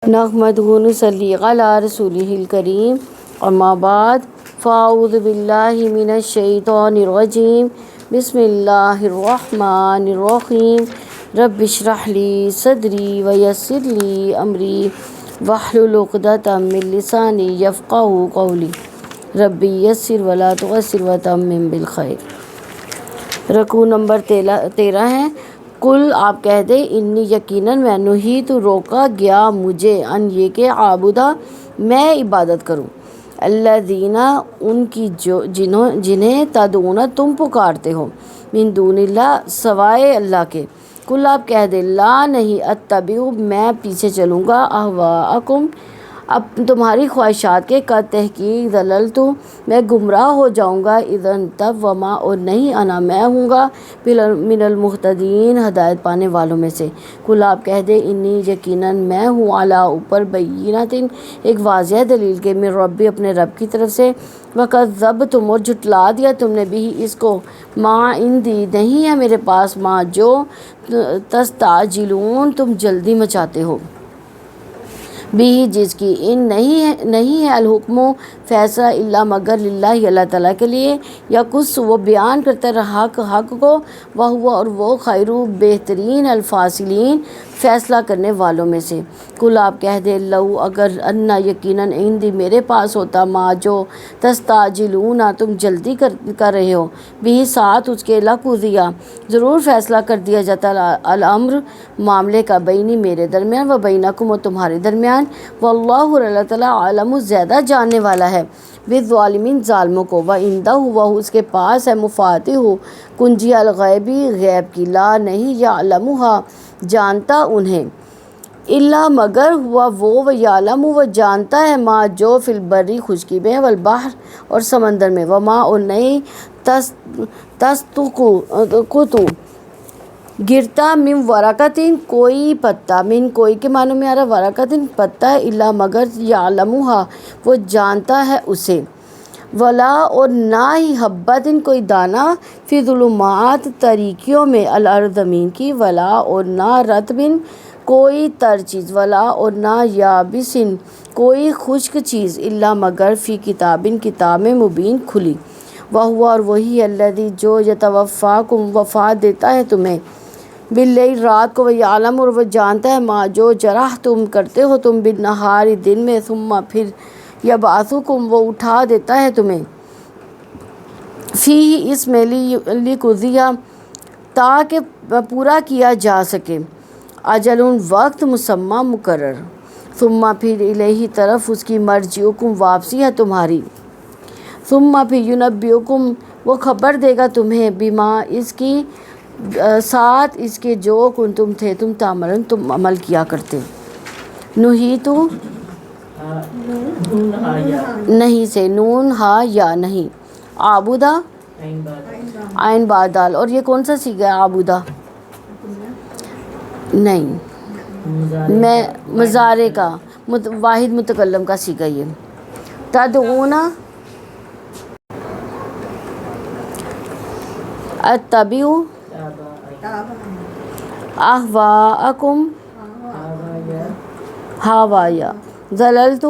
نحمدہ و نصلی علی رسولہ الکریم، اما بعد، فاعوذ باللہ من الشیطان الرجیم، بسم اللہ الرحمن الرحیم۔ رب اشرح لی صدری ویسر لی امری واحلل عقدۃ من لسانی یفقہوا قولی، رب یسر ولا تعسر وتمم بالخیر۔ رکوع نمبر 13 ہے۔ کل آپ کہہ دیں، انی یقیناً میں، نہیت روکا گیا مجھے، ان یہ کہ عابدہ میں عبادت کروں، الذین ان کی جنہیں تدعون تم پکارتے ہو، من دون اللہ سوائے اللہ کے۔ کل آپ کہہ دیں، لا نہیں، اتبع میں پیچھے چلوں گا، اہواءکم اب تمہاری خواہشات کے، قد تحقیق ضللت میں گمراہ ہو جاؤں گا، اذن تب، وما اور نہیں، انا میں ہوں گا، من المہتدین ہدایت پانے والوں میں سے۔ کل آپ کہہ دیں، انی یقیناً میں ہوں، علی اوپر، بینۃ ایک واضح دلیل کے، من ربی اپنے رب کی طرف سے، وکذبتم اور جھٹلا دیا تم نے بھی اس کو، ما عندی نہیں ہے میرے پاس، ما جو، تستعجلون تم جلدی مچاتے ہو، بھی جس کی، ان نہیں ہے الحکم فیصلہ، الا مگر للہ اللہ تعالیٰ کے لیے، یا کچھ وہ بیان کرتا رہا حق کو، وہو اور وہ، خیر بہترین، الفاصلین فیصلہ کرنے والوں میں سے۔ کل آپ کہہ دیں، لو اگر، انا یقیناً، عندی میرے پاس ہوتا، ما جو، تستعجلون تم جلدی کر رہے ہو، بھی ساتھ اس کے، لقضی ضرور فیصلہ کر دیا جاتا، الامر معاملے کا، بینی میرے درمیان، و بینکم اور تمہارے درمیان، واللہ اللہ تعالیٰ، عالم زیادہ جاننے والا ہے، بالظالمین ظالموں کو، وعندہ وہ اس کے پاس ہے، مفاتیح کنجی، الغیبی غیب کی، لا نہیں، یعلمھا جانتا انہیں، الا مگر ہوا وہ، یعلم وہ جانتا ہے، ما جو، فی البری خشکی میں، والبحر اور سمندر میں، وما اور نہیں، تسقط گرتا، من ورقۃ کوئی پتا، من کوئی کے معنی میں آ رہا ورقۃ پتا، الا مگر، یعلمھا وہ جانتا ہے اسے، ولا اور نہ ہی، حبۃ کوئی دانہ، فی ظلمات تاریکیوں میں، الارض زمین کی، ولا اور نہ، رطب کوئی تر چیز، ولا اور نہ، یابس کوئی خشک چیز، الا مگر، فی کتاب کتاب میں، مبین کھلی، وہو اور وہی، الذی جو، یتوفاکم وفات دیتا ہے تمہیں، باللیل رات کو، ویعلم اور وہ جانتا ہے، ما جو، جرح تم کرتے ہو تم، بالنہار دن میں، ثم پھر، یبعثکم وہ اٹھا دیتا ہے تمہیں، فیہ اس میں، لیقضی تاکہ پورا کیا جا سکے، اجل وقت مسمى مقرر، ثم پھر، الیہ طرف اس کی، مرجعکم واپسی ہے تمہاری، ثم پھر، ینبئکم وہ خبر دے گا تمہیں، بما اس کی، ساتھ اس کے، جو کنتم تھے تم، تعملون تم عمل کیا کرتے۔ نہیتو نہیں سے، نون ہا یا نہیں، عابدہ عین با دال، اور یہ کون سا صیغہ ہے عابدہ؟ نہیں، میں مضارع کا، واحد متکلم کا صیغہ، یہ تدعون، اتبع اہواءکم ہوایا، ضللت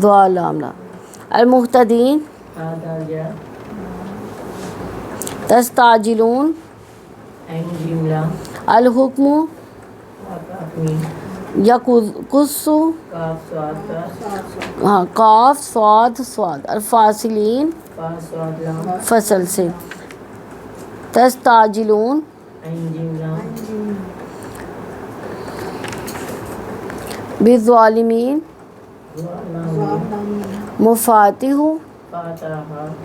ضلالنا، المہتدین تستعجلون، الحکم یقص، قاف صاد صاد، الفاصلین فصل سے، تستعجلون بالظالمین، مفاتیح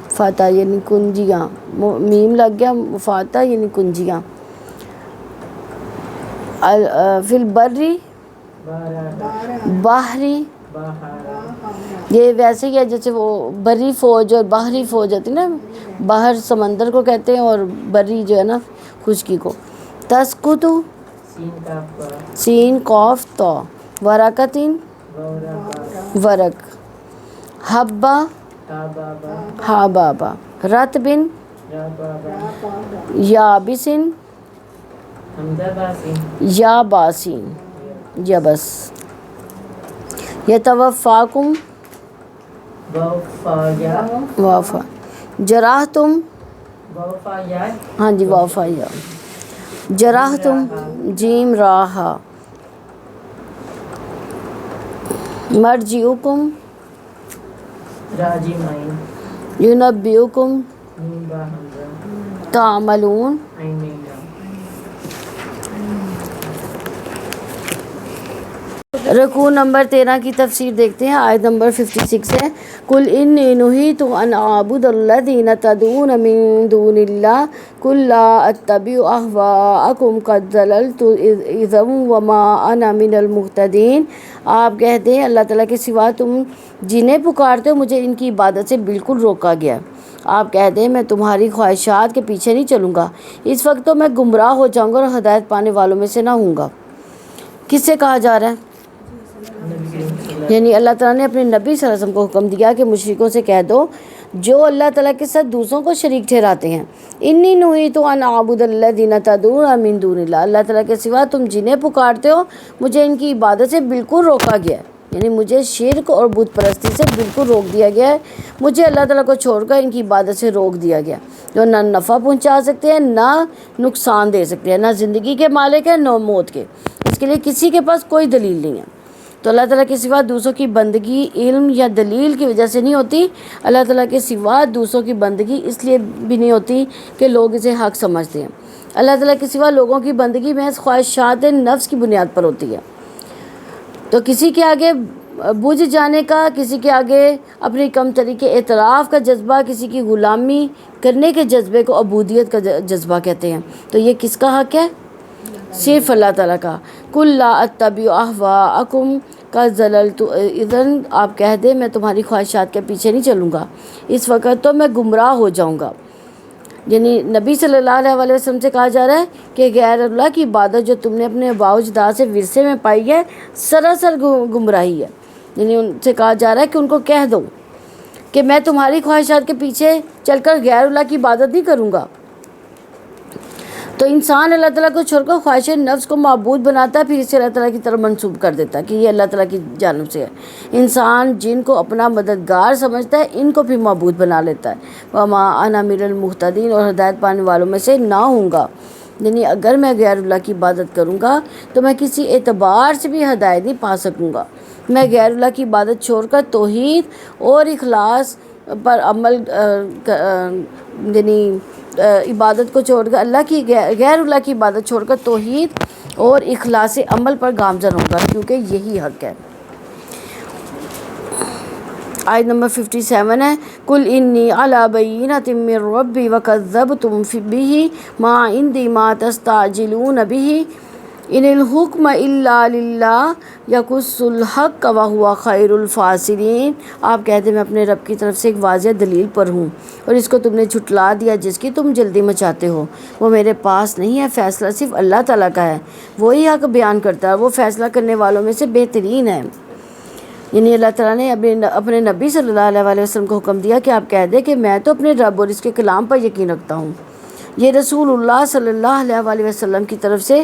فتح یعنی کنجیاں، میم لگ گیا، مفاتح یعنی کنجیاں، فی البری بحری، یہ ویسے ہی ہے جیسے وہ بری فوج اور باہری فوج ہوتی نا، باہر سمندر کو کہتے ہیں، اور بری جو ہے نا خشکی کو، تسقط سین قاف تو، ورقۃ ورق، حبہ حبابہ، رطب یابس یا باسین، یا بس یتوفاکم وفا جراح تم ہاں جی وفا یا جراح تم جیم راہا مرجعکم ینبئکم تعملون رکوع نمبر 13 کی تفسیر دیکھتے ہیں. آیت نمبر 56 ہے قل انی نہیت ان اعبد الذین تدعون من دون اللہ قل لا اتبع اہواءکم قد ضللت اذا وما انا من المہتدین. آپ کہتے ہیں اللہ تعالیٰ کے سوا تم جنہیں پکارتے ہو مجھے ان کی عبادت سے بالکل روکا گیا. آپ کہتے ہیں میں تمہاری خواہشات کے پیچھے نہیں چلوں گا. اس وقت تو میں گمراہ ہو جاؤں گا اور ہدایت پانے والوں میں سے نہ ہوں گا. کس سے کہا جا رہا ہے؟ یعنی اللہ تعالیٰ نے اپنے نبی صلی اللہ علیہ وسلم کو حکم دیا کہ مشرکوں سے کہہ دو جو اللہ تعالیٰ کے ساتھ دوسروں کو شریک ٹھہراتے ہیں انی نہیت ان اعبد الذین تدعون من دون اللہ، اللہ تعالیٰ کے سوا تم جنہیں پکارتے ہو مجھے ان کی عبادت سے بالکل روکا گیا ہے. یعنی مجھے شرک اور بت پرستی سے بالکل روک دیا گیا ہے. مجھے اللہ تعالیٰ کو چھوڑ کر ان کی عبادت سے روک دیا گیا جو نہ نفع پہنچا سکتے ہیں نہ نقصان دے سکتے ہیں، نہ زندگی کے مالک ہیں نہ موت کے. اس کے لیے کسی کے پاس کوئی دلیل نہیں ہے. تو اللہ تعالیٰ کے سوا دوسروں کی بندگی علم یا دلیل کی وجہ سے نہیں ہوتی. اللہ تعالیٰ کے سوا دوسروں کی بندگی اس لیے بھی نہیں ہوتی کہ لوگ اسے حق سمجھتے ہیں. اللہ تعالیٰ کے سوا لوگوں کی بندگی محض خواہشات نفس کی بنیاد پر ہوتی ہے. تو کسی کے آگے بجھ جانے کا، کسی کے آگے اپنی کمتری کے اعتراف کا جذبہ، کسی کی غلامی کرنے کے جذبے کو عبودیت کا جذبہ کہتے ہیں. تو یہ کس کا حق ہے؟ صرف اللہ تعالیٰ کا. قل لا اتبع اہواءکم قد ضللت اذن، آپ کہہ دیں میں تمہاری خواہشات کے پیچھے نہیں چلوں گا، اس وقت تو میں گمراہ ہو جاؤں گا. یعنی نبی صلی اللہ علیہ وسلم سے کہا جا رہا ہے کہ غیر اللہ کی عبادت جو تم نے اپنے آباء و اجداد سے ورثے میں پائی ہے سراسر گمراہی ہے. یعنی ان سے کہا جا رہا ہے کہ ان کو کہہ دو کہ میں تمہاری خواہشات کے پیچھے چل کر غیر اللہ کی عبادت نہیں کروں گا. تو انسان اللہ تعالیٰ کو چھوڑ کر خواہش نفس کو معبود بناتا ہے، پھر اسے اللہ تعالیٰ کی طرف منسوب کر دیتا ہے کہ یہ اللہ تعالیٰ کی جانب سے ہے. انسان جن کو اپنا مددگار سمجھتا ہے ان کو بھی معبود بنا لیتا ہے. وما انا من المہتدین، اور ہدایت پانے والوں میں سے نہ ہوں گا. یعنی اگر میں غیر اللہ کی عبادت کروں گا تو میں کسی اعتبار سے بھی ہدایت نہیں پا سکوں گا. میں غیر اللہ کی عبادت چھوڑ کر توحید اور اخلاص پر عمل یعنی عبادت کو چھوڑ کر اللہ کی غیر اللہ کی عبادت چھوڑ کر توحید اور اخلاص عمل پر گامزن ہوگا، کیونکہ یہی حق ہے. آیت نمبر 57 ہے قل انی علی بینۃ من ربی وکذبتم بہ ما عندی ما تستعجلون بہ ان الحکم الا للہ یقص الحق وہو خیر الفاصلین. آپ کہتے ہیں میں اپنے رب کی طرف سے ایک واضح دلیل پر ہوں اور اس کو تم نے جھٹلا دیا جس کی تم جلدی مچاتے ہو. وہ میرے پاس نہیں ہے، فیصلہ صرف اللہ تعالیٰ کا ہے. وہی حق بیان کرتا ہے، وہ فیصلہ کرنے والوں میں سے بہترین ہے. یعنی اللہ تعالیٰ نے اپنے نبی صلی اللہ علیہ وسلم کو حکم دیا کہ آپ کہہ دیں کہ میں تو اپنے رب اور اس کے کلام پر یقین رکھتا ہوں. یہ رسول اللہ صلی اللہ علیہ وسلم کی طرف سے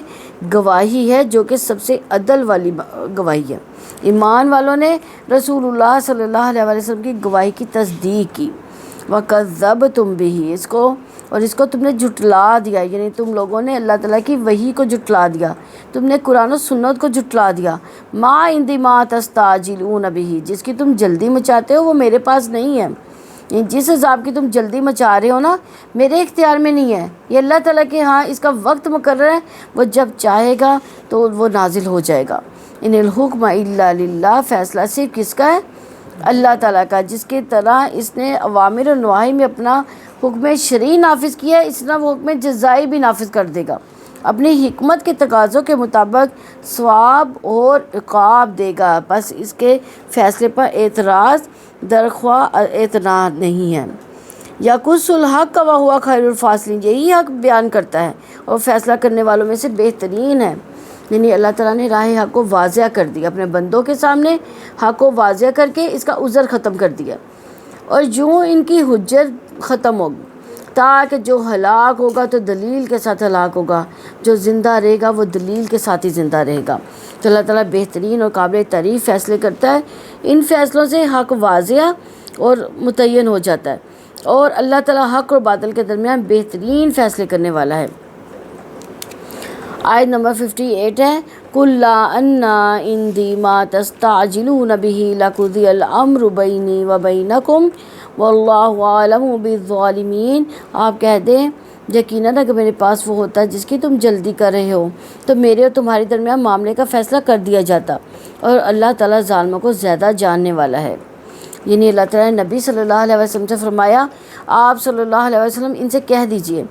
گواہی ہے جو کہ سب سے عدل والی گواہی ہے. ایمان والوں نے رسول اللہ صلی اللہ علیہ وسلم کی گواہی کی تصدیق کی. وَكَذَّبْتُمْ بِهِ، اس کو تم نے جھٹلا دیا. یعنی تم لوگوں نے اللہ تعالیٰ کی وحی کو جھٹلا دیا، تم نے قرآن و سنت کو جھٹلا دیا. مَا عِنْدِي مَا تَسْتَعْجِلُونَ بِهِ، جس کی تم جلدی مچاتے ہو وہ میرے پاس نہیں ہے. جس عذاب کی تم جلدی مچا رہے ہو نا میرے اختیار میں نہیں ہے، یہ اللہ تعالیٰ کے ہاں اس کا وقت مقرر ہے. وہ جب چاہے گا تو وہ نازل ہو جائے گا. ان الحکم الا للہ، فیصلہ صرف کس کا ہے؟ اللہ تعالیٰ کا. جس کی طرح اس نے اوامر و نواہی میں اپنا حکم شرعی نافذ کیا ہے، اس طرح وہ حکم جزائی بھی نافذ کر دے گا. اپنی حکمت کے تقاضوں کے مطابق ثواب اور عقاب دے گا. بس اس کے فیصلے پر اعتراض درخواہ اعتراض نہیں ہے. یقص الحق وہو خیر الفاصلین، یہی حق بیان کرتا ہے اور فیصلہ کرنے والوں میں سے بہترین ہے. یعنی اللہ تعالیٰ نے راہ حق کو واضح کر دیا اپنے بندوں کے سامنے، حق کو واضح کر کے اس کا عذر ختم کر دیا. اور یوں ان کی حجت ختم ہوگی. تاکہ جو ہلاک ہوگا تو دلیل کے ساتھ ہلاک ہوگا، جو زندہ رہے گا وہ دلیل کے ساتھ ہی زندہ رہے گا۔ تو اللہ تعالیٰ بہترین اور قابل تعریف فیصلے کرتا ہے، ان فیصلوں سے حق واضح اور متعین ہو جاتا ہے، اور اللہ تعالیٰ حق اور باطل کے درمیان بہترین فیصلے کرنے والا ہے۔ آیت نمبر 58 ہے، قُلْ لَا أَنَّ عِنْدِي مَا تَسْتَعْجِلُونَ بِهِ لَقُضِيَ الْأَمْرُ بَيْنِي وَبَيْنَكُمْ وَاللَّهُ أَعْلَمُ بِالظَّالِمِينَ۔ آپ کہہ دیں یقیناً اگر میرے پاس وہ ہوتا ہے جس کی تم جلدی کر رہے ہو تو میرے اور تمہارے درمیان معاملے کا فیصلہ کر دیا جاتا، اور اللہ تعالیٰ ظالموں کو زیادہ جاننے والا ہے۔ یعنی اللہ تعالیٰ نے نبی صلی اللہ علیہ وسلم سے فرمایا، آپ صلی اللہ علیہ وسلم ان سے کہہ دیجئے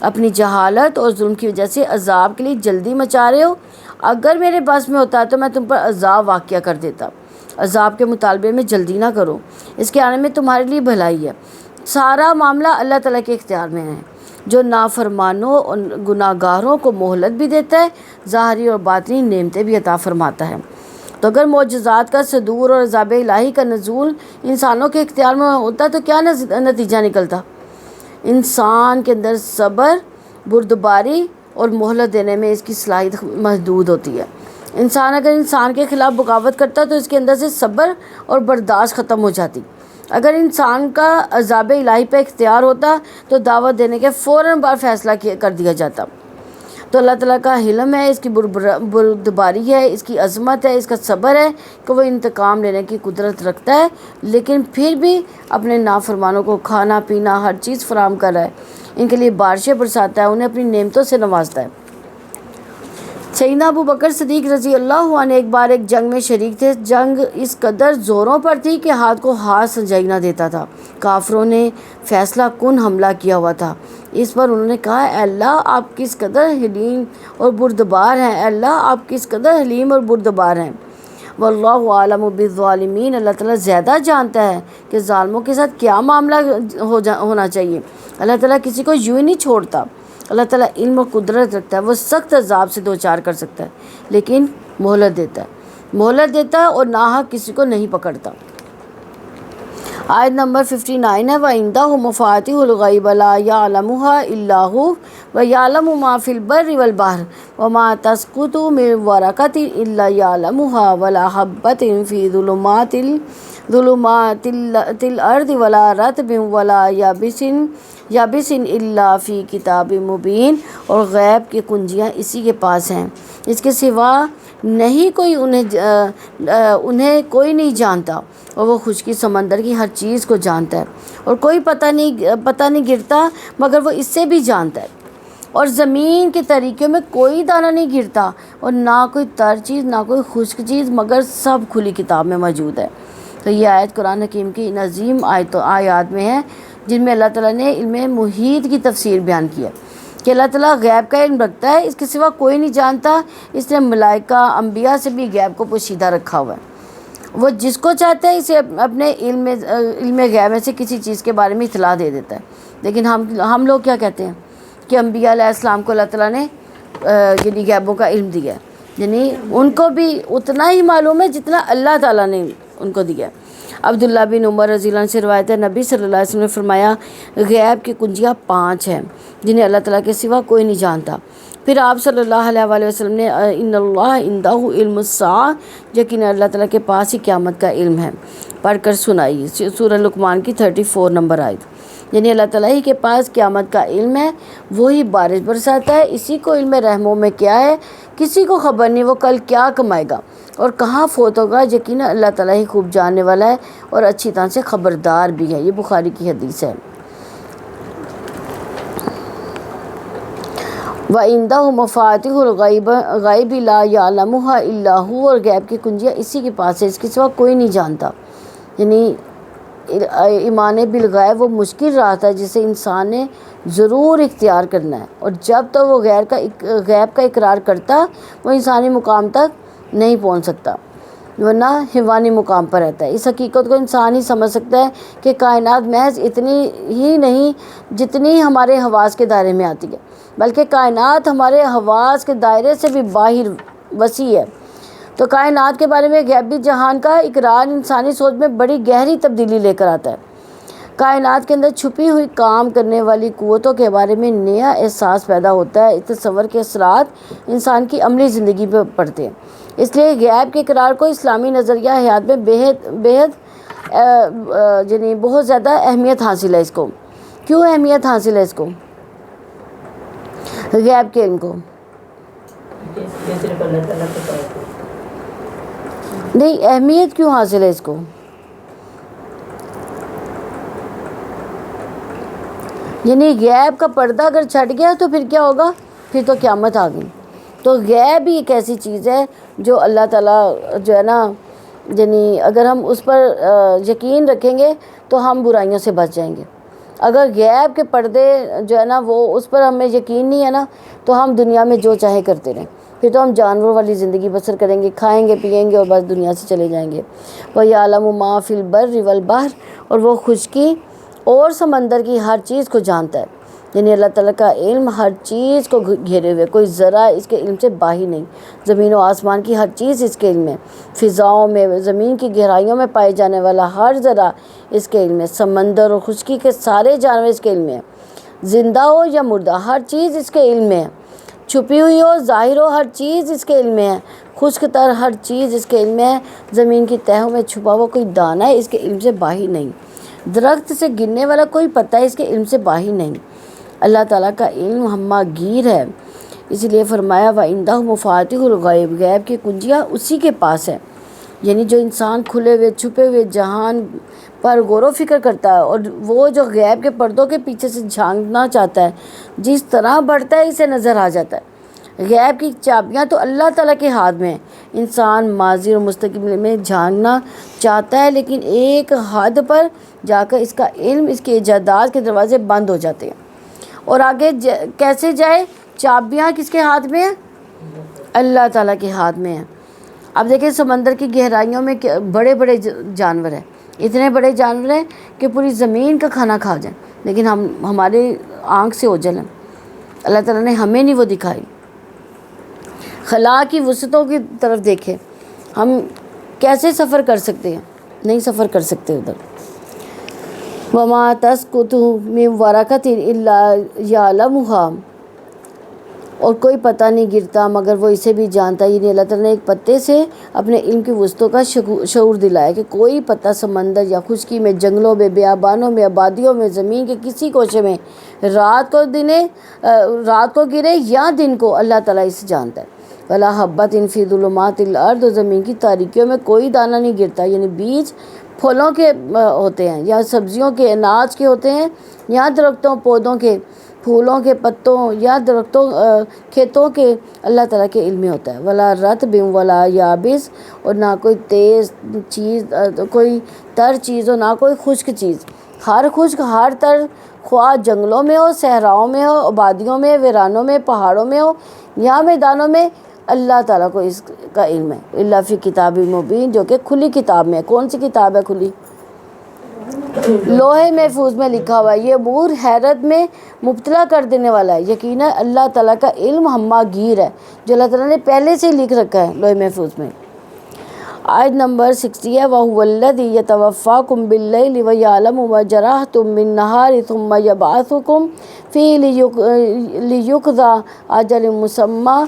اپنی جہالت اور ظلم کی وجہ سے عذاب کے لیے جلدی مچا رہے ہو، اگر میرے بس میں ہوتا تو میں تم پر عذاب واقع کر دیتا۔ عذاب کے مطالبے میں جلدی نہ کرو، اس کے آنے میں تمہارے لیے بھلائی ہے۔ سارا معاملہ اللہ تعالیٰ کے اختیار میں ہے، جو نافرمانوں اور گناہ گاروں کو مہلت بھی دیتا ہے، ظاہری اور باطنی نعمتیں بھی عطا فرماتا ہے۔ تو اگر معجزات کا صدور اور عذاب الہی کا نزول انسانوں کے اختیار میں ہوتا تو کیا نتیجہ نکلتا؟ انسان کے اندر صبر، بردباری اور مہلت دینے میں اس کی صلاحیت محدود ہوتی ہے۔ انسان اگر انسان کے خلاف بغاوت کرتا تو اس کے اندر سے صبر اور برداشت ختم ہو جاتی۔ اگر انسان کا عذاب الہی پہ اختیار ہوتا تو دعوت دینے کے فوراً بعد فیصلہ کر دیا جاتا۔ تو اللہ تعالیٰ کا حلم ہے، اس کی بردباری ہے، اس کی عظمت ہے، اس کا صبر ہے کہ وہ انتقام لینے کی قدرت رکھتا ہے، لیکن پھر بھی اپنے نافرمانوں کو کھانا پینا ہر چیز فراہم کر رہا ہے، ان کے لیے بارشیں برساتا ہے، انہیں اپنی نعمتوں سے نوازتا ہے۔ سیدنا ابو بکر صدیق رضی اللہ عنہ ایک بار ایک جنگ میں شریک تھے۔ جنگ اس قدر زوروں پر تھی کہ ہاتھ کو ہاتھ سنجائی نہ دیتا تھا۔ کافروں نے فیصلہ کن حملہ کیا ہوا تھا۔ اس پر انہوں نے کہا، اے اللہ آپ کس قدر حلیم اور بردبار ہیں، اے اللہ آپ کس قدر حلیم اور بردبار ہیں۔ واللہ اعلم بالظالمین، اللہ تعالیٰ زیادہ جانتا ہے کہ ظالموں کے ساتھ کیا معاملہ ہونا چاہیے۔ اللہ تعالیٰ کسی کو یوں ہی نہیں چھوڑتا۔ اللہ تعالیٰ علم و قدرت رکھتا ہے، وہ سخت عذاب سے دوچار کر سکتا ہے، لیکن مہلت دیتا ہے اور ناحق کسی کو نہیں پکڑتا۔ آیت نمبر 59 ہے، وَعِندَهُ مَفَاتِحُ الْغَيْبِ لَا يَعْلَمُهَا إِلَّا هُوَ وَيَعْلَمُ مَا فِي الْبَرِّ وَالْبَحْرِ وَمَا تَسْقُطُ مِنْ وَرَقَةٍ إِلَّا يَعْلَمُهَا وَلَا حَبَّةٍ فِي ظُلُمَاتِ الْأَرْضِ وَلَا رَطْبٍ وَلَا یابس الا فی کتاب مبین۔ اور غیب کی کنجیاں اسی کے پاس ہیں، اس کے سوا نہیں کوئی انہیں کوئی نہیں جانتا، اور وہ خشکی سمندر کی ہر چیز کو جانتا ہے، اور کوئی پتہ نہیں گرتا مگر وہ اس سے بھی جانتا ہے، اور زمین کے طریقوں میں کوئی دانہ نہیں گرتا، اور نہ کوئی تر چیز نہ کوئی خشک چیز، مگر سب کھلی کتاب میں موجود ہے۔ تو یہ آیت قرآن حکیم کی ان عظیم آیات میں ہے جن میں اللہ تعالیٰ نے علم محیط کی تفسیر بیان کی ہے کہ اللہ تعالیٰ غیب کا علم رکھتا ہے، اس کے سوا کوئی نہیں جانتا۔ اس نے ملائکہ انبیاء سے بھی غیب کو پوشیدہ رکھا ہوا ہے، وہ جس کو چاہتا ہے اسے اپنے علم غیب میں سے کسی چیز کے بارے میں اطلاع دے دیتا ہے۔ لیکن ہم لوگ کیا کہتے ہیں کہ انبیاء علیہ السلام کو اللہ تعالیٰ نے یعنی غیبوں کا علم دیا ہے، یعنی ان کو بھی اتنا ہی معلوم ہے جتنا اللہ تعالیٰ نے ان کو دیا ہے۔ عبداللہ بن عمر رضی اللہ عنہ سے روایت ہے، نبی صلی اللہ علیہ وسلم نے فرمایا، غیب کی کنجیاں 5 ہیں جنہیں اللہ تعالیٰ کے سوا کوئی نہیں جانتا۔ پھر آپ صلی اللہ علیہ وسلم نے ان اللہ عندہ علم الساعہ، یقیناً اللہ تعالیٰ کے پاس ہی قیامت کا علم ہے، پڑھ کر سنائی، سورہ لقمان کی 34 نمبر آیت۔ یعنی اللہ تعالیٰ ہی کے پاس قیامت کا علم ہے، وہی بارش برساتا ہے، اسی کو علم رحموں میں کیا ہے، کسی کو خبر نہیں وہ کل کیا کمائے گا اور کہاں فوت ہوگا، یقیناً اللہ تعالیٰ ہی خوب جاننے والا ہے اور اچھی طرح سے خبردار بھی ہے۔ یہ بخاری کی حدیث ہے۔ وَعِندَهُ مَفَاتِحُ الْغَيْبِ لَا يَعْلَمُهَا إِلَّا هُوَ، اور غیب کی کنجیاں اسی کے پاس ہے، اس کے سوا کوئی نہیں جانتا۔ یعنی ایمان بالغیب وہ مشکل راہ ہے جسے انسان نے ضرور اختیار کرنا ہے، اور جب تک وہ غیب کا اقرار کرتا وہ انسانی مقام تک نہیں پہنچ سکتا، ورنہ حیوانی مقام پر رہتا ہے۔ اس حقیقت کو انسان ہی سمجھ سکتا ہے کہ کائنات محض اتنی ہی نہیں جتنی ہمارے حواس کے دائرے میں آتی ہے، بلکہ کائنات ہمارے حواس کے دائرے سے بھی باہر وسیع ہے۔ تو کائنات کے بارے میں غیبی جہان کا اقرار انسانی سوچ میں بڑی گہری تبدیلی لے کر آتا ہے۔ کائنات کے اندر چھپی ہوئی کام کرنے والی قوتوں کے بارے میں نیا احساس پیدا ہوتا ہے۔ اس تصور کے اثرات انسان کی عملی زندگی پہ پڑتے ہیں۔ اس لیے غیب کے اقرار کو اسلامی نظریہ حیات میں یعنی بہت زیادہ اہمیت حاصل ہے۔ اس کو کیوں اہمیت حاصل ہے؟ اس کو غیب کے علم کو نہیں، اہمیت کیوں حاصل ہے اس کو؟ یعنی غیب کا پردہ اگر چھٹ گیا تو پھر کیا ہوگا؟ پھر تو قیامت آ گئی۔ تو غیب ہی ایک ایسی چیز ہے جو اللہ تعالیٰ جو ہے نا، یعنی اگر ہم اس پر یقین رکھیں گے تو ہم برائیوں سے بچ جائیں گے۔ اگر غیب کے پردے جو ہے نا وہ اس پر ہمیں یقین نہیں ہے نا، تو ہم دنیا میں جو چاہے کرتے رہیں، پھر تو ہم جانوروں والی زندگی بسر کریں گے، کھائیں گے پئیں گے اور بس دنیا سے چلے جائیں گے۔ وَيَعْلَمُ مَا فِي الْبَرِّ وَالْبَحْرِ، اور وہ خشکی اور سمندر کی ہر چیز کو جانتا ہے۔ یعنی اللہ تعالیٰ کا علم ہر چیز کو گھیرے ہوئے، کوئی ذرہ اس کے علم سے باہر نہیں۔ زمین و آسمان کی ہر چیز اس کے علم میں، فضاؤں میں، زمین کی گہرائیوں میں پائے جانے والا ہر ذرہ اس کے علم میں، سمندر اور خشکی کے سارے جانور اس کے علم میں، زندہ ہو یا مردہ ہر چیز اس کے علم میں ہے، چھپی ہوئی ہو ظاہر ہو ہر چیز اس کے علم میں ہے، خشک تر ہر چیز اس کے علم میں ہے، زمین کی تہوں میں چھپا ہوا کوئی دانہ ہے اس کے علم سے باہر نہیں، درخت سے گرنے والا کوئی پتا ہے اس کے علم سے باہر نہیں۔ اللہ تعالیٰ کا علم ہمہ گیر ہے، اسی لیے فرمایا وَعِندَهُ مَفَاتِحُ الْغَیْبِ، غیب کی کنجیاں اسی کے پاس ہے۔ یعنی جو انسان کھلے ہوئے چھپے ہوئے جہان پر غور و فکر کرتا ہے اور وہ جو غیب کے پردوں کے پیچھے سے جھانکنا چاہتا ہے، جس طرح بڑھتا ہے اسے نظر آ جاتا ہے۔ غیب کی چابیاں تو اللہ تعالیٰ کے ہاتھ میں ہیں۔ انسان ماضی اور مستقبل میں جھانکنا چاہتا ہے، لیکن ایک حد پر جا کر اس کا علم، اس کے ایجادات کے دروازے بند ہو جاتے ہیں، اور آگے کیسے جائے؟ چابیاں کس کے ہاتھ میں ہیں؟ اللہ تعالیٰ کے ہاتھ میں ہیں۔ اب دیکھیں سمندر کی گہرائیوں میں بڑے بڑے جانور ہیں، اتنے بڑے جانور ہیں کہ پوری زمین کا کھانا کھا جائیں، لیکن ہمارے آنکھ سے اوجھل ہیں۔ اللہ تعالیٰ نے ہمیں نہیں وہ دکھائی۔ خلا کی وسعتوں کی طرف دیکھیں، ہم کیسے سفر کر سکتے ہیں؟ نہیں سفر کر سکتے ادھر۔ وَمَا تَسْقُطُ مِن وَرَقَةٍ إِلَّا يَعْلَمُهَا، اور کوئی پتہ نہیں گرتا مگر وہ اسے بھی جانتا ہے۔ یعنی اللہ تعالیٰ نے ایک پتے سے اپنے علم کی وسعتوں کا شعور دلایا کہ کوئی پتہ سمندر یا خشکی میں، جنگلوں میں، بیابانوں میں، آبادیوں میں، زمین کے کسی کوشے میں رات کو گرے یا دن کو، اللہ تعالیٰ اسے جانتا ہے۔ وَلَا حَبَّةٍ فِي ظُلُمَاتِ الْأَرْضِ، اور زمین کی تاریکیوں میں کوئی دانہ نہیں گرتا۔ یعنی بیج پھلوں کے ہوتے ہیں یا سبزیوں کے، اناج کے ہوتے ہیں، یا درختوں پودوں کے، پھولوں کے پتوں یا درختوں کھیتوں کے، اللہ تعالیٰ کے علم میں ہوتا ہے۔ ولا رطب ولا یابس، اور نہ کوئی تیز چیز، کوئی تر چیز ہو، نہ کوئی خشک چیز۔ ہر خشک، ہر تر، خواہ جنگلوں میں ہو، صحراؤں میں ہو، آبادیوں میں، ویرانوں میں، پہاڑوں میں ہو یا میدانوں میں، اللہ تعالیٰ کو اس کا علم ہے۔ الا فی کتاب مبین، جو کہ کھلی کتاب میں ہے۔ کون سی کتاب ہے کھلی؟ لوح محفوظ میں لکھا ہوا ہے۔ یہ امور حیرت میں مبتلا کر دینے والا ہے۔ یقیناً اللہ تعالیٰ کا علم ہمہ گیر ہے، جو اللہ تعالیٰ نے پہلے سے لکھ رکھا ہے لوح محفوظ میں۔ آیت نمبر 60 ہے، وَهُوَ الَّذِي يَتَوَفَّاكُم بِاللَّيْلِ وَيَعْلَمُ مَا جَرَحْتُم بِالنَّهَارِ ثُمَّ يَبْعَثُكُم فِيهِ لِيُقْضَىٰ أَجَلٌ مُّسَمًّى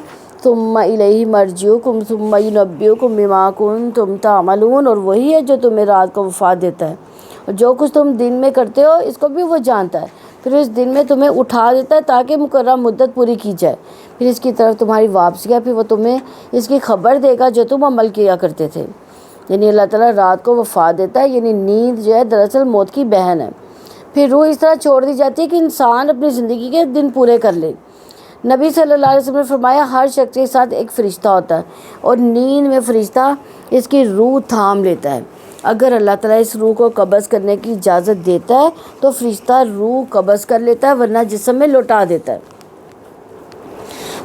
ثُمَّ إِلَيْهِ مَرْجِعُكُمْ ثُمَّ يُنَبِّئُكُم بِمَا كُنتُمْ تَعْمَلُونَ، اور وہی ہے جو تمہیں رات کو وفات دیتا ہے، اور جو کچھ تم دن میں کرتے ہو اس کو بھی وہ جانتا ہے، پھر اس دن میں تمہیں اٹھا دیتا ہے تاکہ مقررہ مدت پوری کی جائے، پھر اس کی طرف تمہاری واپسی ہے، پھر وہ تمہیں اس کی خبر دے گا جو تم عمل کیا کرتے تھے۔ یعنی اللہ تعالیٰ رات کو وفات دیتا ہے، یعنی نیند جو ہے دراصل موت کی بہن ہے۔ پھر روح اس طرح چھوڑ دی جاتی ہے کہ انسان اپنی زندگی کے دن پورے کر لے۔ نبی صلی اللہ علیہ وسلم نے فرمایا ہر شخص کے ساتھ ایک فرشتہ ہوتا ہے، اور نیند میں فرشتہ اس کی روح تھام لیتا ہے۔ اگر اللہ تعالیٰ اس روح کو قبض کرنے کی اجازت دیتا ہے تو فرشتہ روح قبض کر لیتا ہے، ورنہ جسم میں لوٹا دیتا ہے۔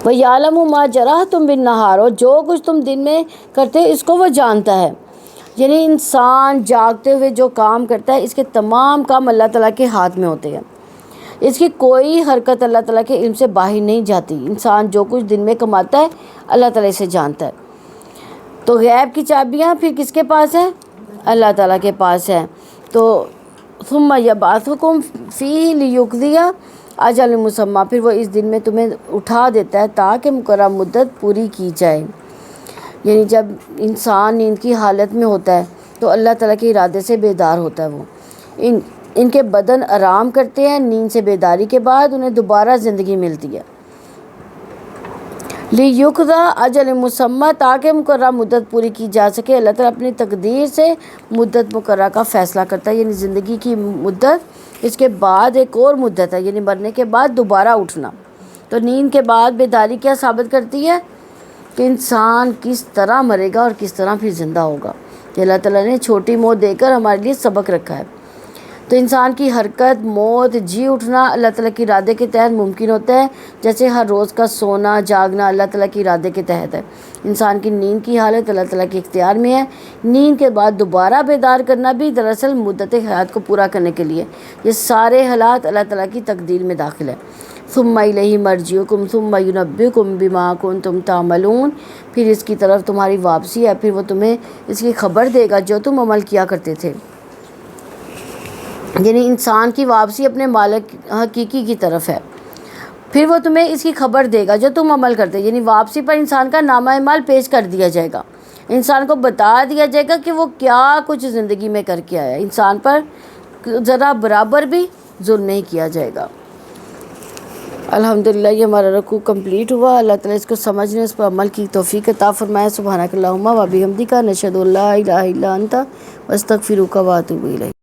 وَيَعْلَمُ مَا جَرَحْتُم بِالنَّهَارِ، اور جو کچھ تم دن میں کرتے اس کو وہ جانتا ہے۔ یعنی انسان جاگتے ہوئے جو کام کرتا ہے اس کے تمام کام اللہ تعالیٰ کے ہاتھ میں ہوتے ہیں، اس کی کوئی حرکت اللہ تعالیٰ کے علم سے باہر نہیں جاتی۔ انسان جو کچھ دن میں کماتا ہے اللہ تعالیٰ اسے جانتا ہے۔ تو غیب کی چابیاں پھر کس کے پاس ہیں؟ اللہ تعالیٰ کے پاس ہے۔ تو ثم یبعثکم فیہ لیقضی اجل مسمى، پھر وہ اس دن میں تمہیں اٹھا دیتا ہے تاکہ مقررہ مدت پوری کی جائے۔ یعنی جب انسان نیند کی حالت میں ہوتا ہے تو اللہ تعالیٰ کے ارادے سے بیدار ہوتا ہے، وہ ان کے بدن آرام کرتے ہیں، نیند سے بیداری کے بعد انہیں دوبارہ زندگی ملتی ہے۔ لیقضی اجل مسمى، تاکہ مقررہ مدت پوری کی جا سکے۔ اللہ تعالیٰ اپنی تقدیر سے مدت مقررہ کا فیصلہ کرتا ہے، یعنی زندگی کی مدت، اس کے بعد ایک اور مدت ہے، یعنی مرنے کے بعد دوبارہ اٹھنا۔ تو نیند کے بعد بیداری کیا ثابت کرتی ہے کہ انسان کس طرح مرے گا اور کس طرح پھر زندہ ہوگا۔ کہ اللہ تعالیٰ نے چھوٹی موت دے کر ہمارے لیے سبق رکھا ہے۔ تو انسان کی حرکت، موت، جی اٹھنا اللہ تعالیٰ کے ارادے کے تحت ممکن ہوتا ہے، جیسے ہر روز کا سونا جاگنا اللہ تعالیٰ کے ارادے کے تحت ہے۔ انسان کی نیند کی حالت اللہ تعالیٰ کے اختیار میں ہے۔ نیند کے بعد دوبارہ بیدار کرنا بھی دراصل مدت حیات کو پورا کرنے کے لیے۔ یہ سارے حالات اللہ تعالیٰ کی تقدیر میں داخل ہے۔ ثم الیہ مرجعکم ثم ینبئکم بما کنتم تعملون، پھر اس کی طرف تمہاری واپسی ہے، پھر وہ تمہیں اس کی خبر دے گا جو تم عمل کیا کرتے تھے۔ یعنی انسان کی واپسی اپنے مالک حقیقی کی طرف ہے، پھر وہ تمہیں اس کی خبر دے گا جو تم عمل کرتے۔ یعنی واپسی پر انسان کا نامہ اعمال پیش کر دیا جائے گا، انسان کو بتا دیا جائے گا کہ وہ کیا کچھ زندگی میں کر کے آیا۔ انسان پر ذرا برابر بھی ظلم نہیں کیا جائے گا۔ الحمدللہ یہ ہمارا رکوع کمپلیٹ ہوا۔ اللہ تعالیٰ اس کو سمجھنے، اس پر عمل کی توفیق عطا فرمائے۔ سبحانک اللہم و بحمدک، نشہد ان لا الہ الا انت، نستغفرک و اتوب الیک۔